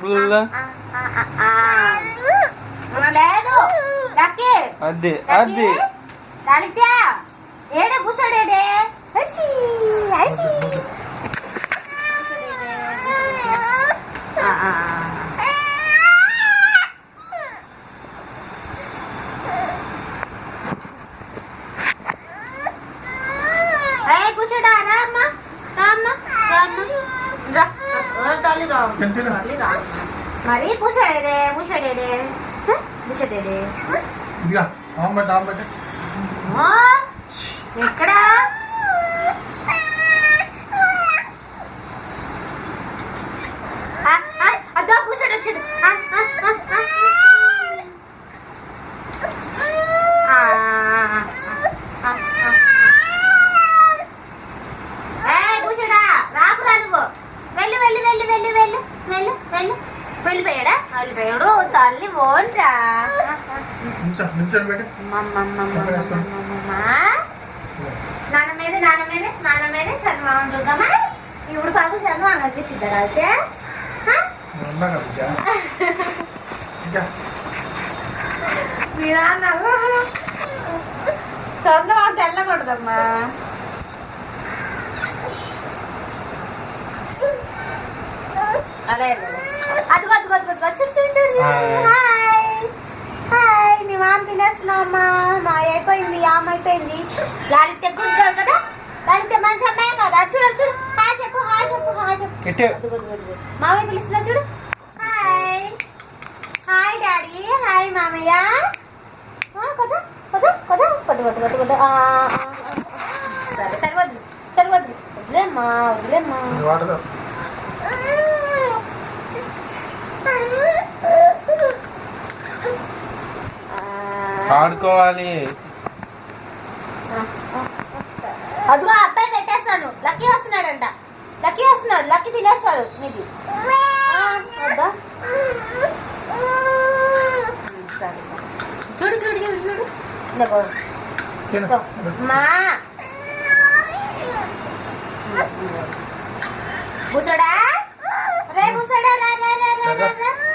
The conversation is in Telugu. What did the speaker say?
పుల్ల లేదు అది అది లలిత ఏడే కూర్చోడేడే కూర్చోడా రా అమ్మా రా అమ్మా రా అమ్మా తల్లి రా తల్లి రా మరి కూర్చోడేదే కూర్చోడేదే కూర్చోడేదే ఎక్కడా అదో కూర్చోడు వచ్చాడు కూర్చోడా రాకురా నువ్వు వెళ్ళు వెళ్ళు వెళ్ళు వెళ్ళు వెళ్ళు వెళ్ళు వెళ్ళు వెళ్ళిపోయాడా వెళ్ళిపోయాడు తల్లి ఓన్రా నాన్న మీద చంద్రమామ చూద్దామా ఇప్పుడు కాదు చంద్రమామ అనిపిస్తుందా అయితే చంద్రమామ తెల్లకూడదమ్మా అదే అదిగో అదిగో అదిగో చూడు చూడు చూడు హాయ్ హాయ్ మీ మామ తినేస్తున్నావమ్మా మా అయిపోయింది ఆమె అయిపోయింది లాలితే గుంటావు కదా లాలితే మంచి అమ్మాయి కదా చూడు చూడు హాయ్ చెప్పు హాయ్ చెప్పు హాయ్ చెప్పు అదిగో అదిగో మామయ్య పిలుస్తున్నా చూడు హాయ్ హాయ్ డాడీ హాయ్ మామయ్య కదా కదా కదా కొట్టు కొట్టు కొట్టు కొట్టు సరే సరే వద్దు సరే వద్దు వదిలేమ్మా వదిలేమ్మా ఆడుకోవాలి అదిగో అబ్బాయి పెట్టేస్తాను లక్కీ వస్తున్నాడంట లక్కీ వస్తున్నాడు లక్కీ తినేస్తాడు మీది సరే సరే చూడు చూడు చూడు చూడు మా కూర్చోడా రే కూర్చోడా రా రా రా రా